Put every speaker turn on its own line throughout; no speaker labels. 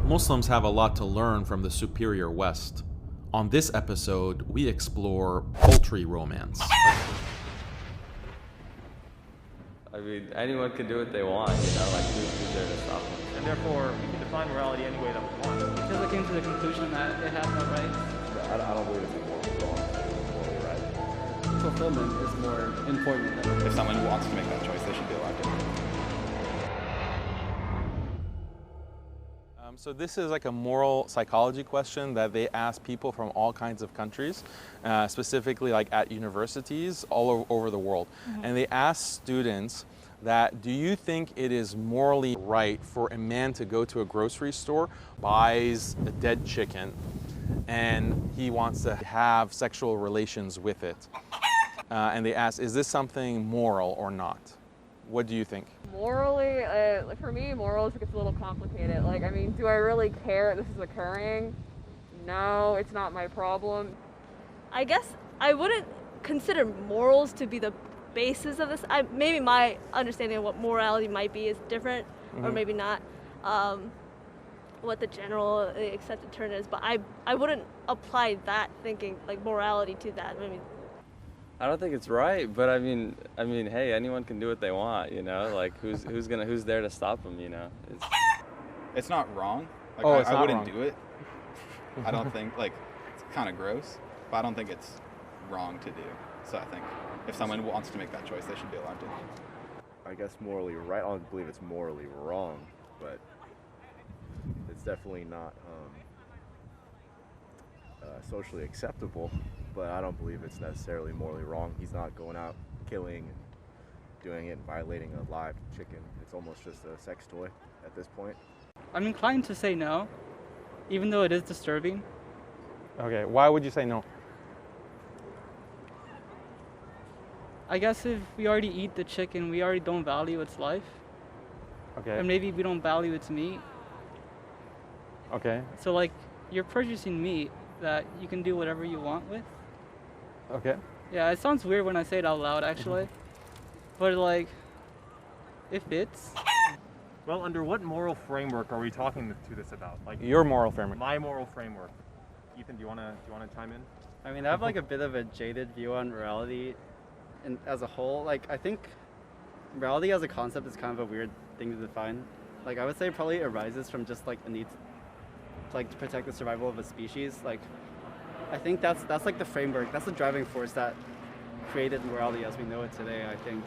Muslims have a lot to learn from the superior West. On this episode, we explore poultry romance.
I mean, anyone can do what they want, like who's there to stop them?
And therefore, we can define morality any way that we want.
Because I came to the conclusion that it has no rights.
I don't believe it's morally wrong, it's morally right.
Fulfillment is more important than
if someone wants to make that choice, they should be allowed to.
So this is like a moral psychology question that they ask people from all kinds of countries, specifically like at universities all over the world. Mm-hmm. And they ask students that, do you think it is morally right for a man to go to a grocery store, buys a dead chicken, and he wants to have sexual relations with it? And they ask, is this something moral or not? What do you think?
Morally, for me, morals gets a little complicated. Like, I mean, do I really care this is occurring? No, it's not my problem.
I guess I wouldn't consider morals to be the basis of this. Maybe my understanding of what morality might be is different, or maybe not. What the general accepted term is, but I wouldn't apply that thinking, like morality, to that. I mean,
I don't think it's right, but I mean, hey, anyone can do what they want, like who's there to stop them,
It's not wrong. Like, I wouldn't do it. I don't think, it's kind of gross, but I don't think it's wrong to do. So I think if someone wants to make that choice, they should be allowed to.
I guess morally right. I don't believe it's morally wrong, but it's definitely not socially acceptable. But I don't believe it's necessarily morally wrong. He's not going out killing, doing it, and violating a live chicken. It's almost just a sex toy at this point.
I'm inclined to say no, even though it is disturbing.
Okay, why would you say no?
I guess if we already eat the chicken, we already don't value its life.
Okay.
And maybe we don't value its meat.
Okay.
So you're purchasing meat that you can do whatever you want with.
Okay.
Yeah, it sounds weird when I say it out loud, actually. But it fits.
Well, under what moral framework are we talking to this about?
Your moral framework.
My moral framework. Ethan, do you wanna chime in?
I mean, I have a bit of a jaded view on morality, and as a whole, I think morality as a concept is kind of a weird thing to define. I would say it probably arises from just a need to protect the survival of a species. I think that's the framework, that's the driving force that created morality as we know it today, I think.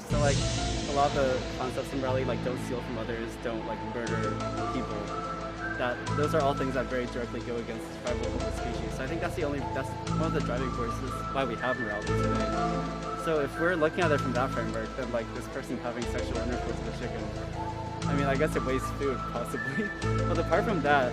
So a lot of the concepts in morality, don't steal from others, don't murder people, those are all things that very directly go against the survival of the species. So I think that's one of the driving forces why we have morality today. So if we're looking at it from that framework, then this person having sexual intercourse with a chicken, I mean, I guess it wastes food, possibly. But apart from that...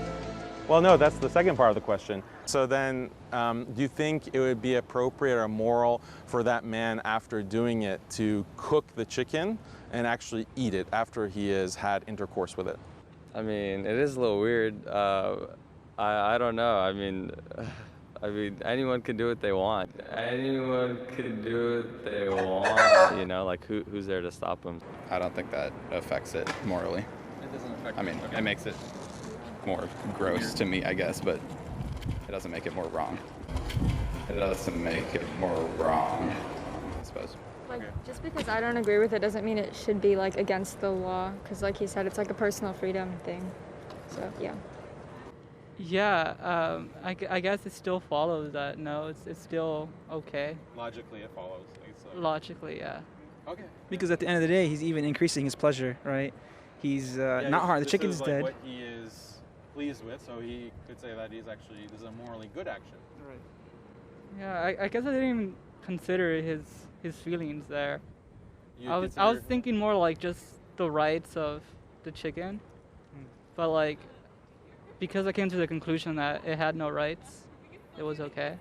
Well, no, that's the second part of the question. So then, do you think it would be appropriate or moral for that man, after doing it, to cook the chicken and actually eat it after he has had intercourse with it?
I mean, it is a little weird. I don't know. I mean, anyone can do what they want. Anyone can do what they want, who's there to stop them?
I don't think that affects it morally.
It doesn't affect
It makes it more gross to me, I guess, but it doesn't make it more wrong. It doesn't make it more wrong, I suppose.
Just because I don't agree with it doesn't mean it should be against the law, because like he said, it's a personal freedom thing. So yeah.
Yeah, I guess it still follows that no, it's still okay.
Logically, it follows.
Logically, yeah.
Okay.
Because at the end of the day, he's even increasing his pleasure, right? He's not harmed. The chicken is dead.
What he is pleased with, so he could say that this is a morally good action.
Right. Yeah, I guess I didn't even consider his feelings there. I was thinking more just the rights of the chicken, but because I came to the conclusion that it had no rights, it was okay.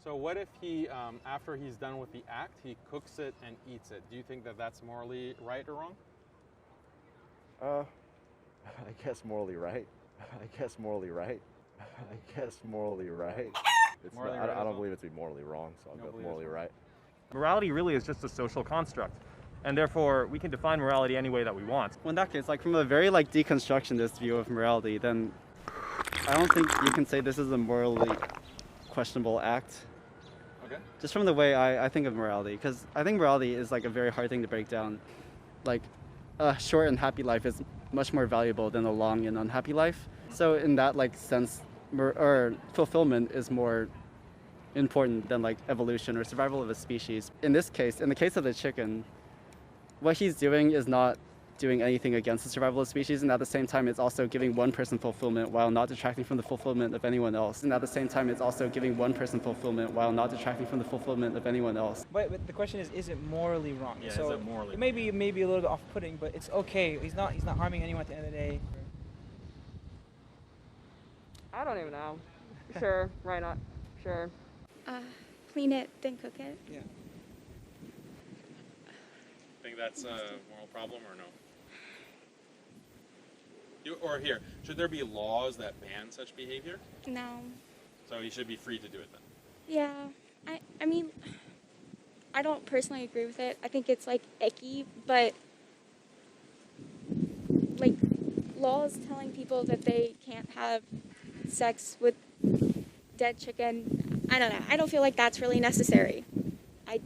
So what if he, after he's done with the act, he cooks it and eats it? Do you think that that's morally right or wrong?
I guess morally right. I guess morally right. I don't believe it to be morally wrong, so I'll go with morally right.
Morality really is just a social construct. and therefore we can define morality any way that we want.
Well, in that case, like from a very like deconstructionist view of morality, then I don't think you can say this is a morally questionable act.
Okay.
Just from the way I think of morality, because I think morality is like a very hard thing to break down. Like a short and happy life is much more valuable than a long and unhappy life. So in that like sense, or fulfillment is more important than like evolution or survival of a species. In this case, in the case of the chicken, what he's doing is not doing anything against the survival of the species, and at the same time it's also giving one person fulfillment while not detracting from the fulfillment of anyone else. And at the same time it's also giving one person fulfillment while not detracting from the fulfillment of anyone else.
But the question is it morally wrong?
Yeah,
so
is it morally
it may be a little bit off-putting, but it's okay. He's not harming anyone at the end of the day.
I don't even know. Sure, why not? Sure.
Clean it, then cook it.
Yeah.
Think that's a moral problem or no? Or here, should there be laws that ban such behavior?
No.
So he should be free to do it then?
Yeah. I mean, I don't personally agree with it. I think it's like icky, but like laws telling people that they can't have sex with dead chicken, I don't know. I don't feel like that's really necessary. I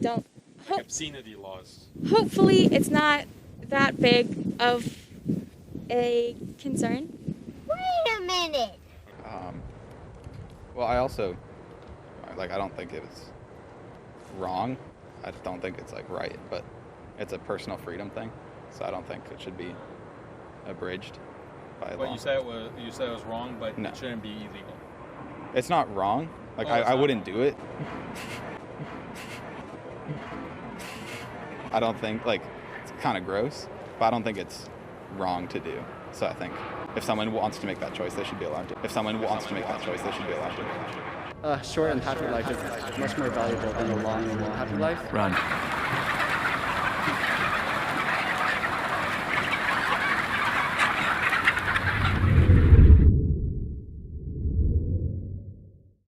don't.
Like obscenity laws.
Hopefully it's not that big of a concern.
Wait a minute.
Well, I also, like, I don't think it's wrong. I just don't think it's, like, right. But it's a personal freedom thing. So I don't think it should be abridged by law.
But you said it was wrong, but
No.
it shouldn't be illegal.
It's not wrong. Like,
Oh, it's
I
not
wouldn't
wrong.
do it. I don't think, like, it's kind of gross, but I don't think it's wrong to do. So I think if someone wants to make that choice, they should be allowed to. If someone wants to make that choice, they should be allowed to.
A short and happy life is much more valuable than a long and unhappy life.
Run.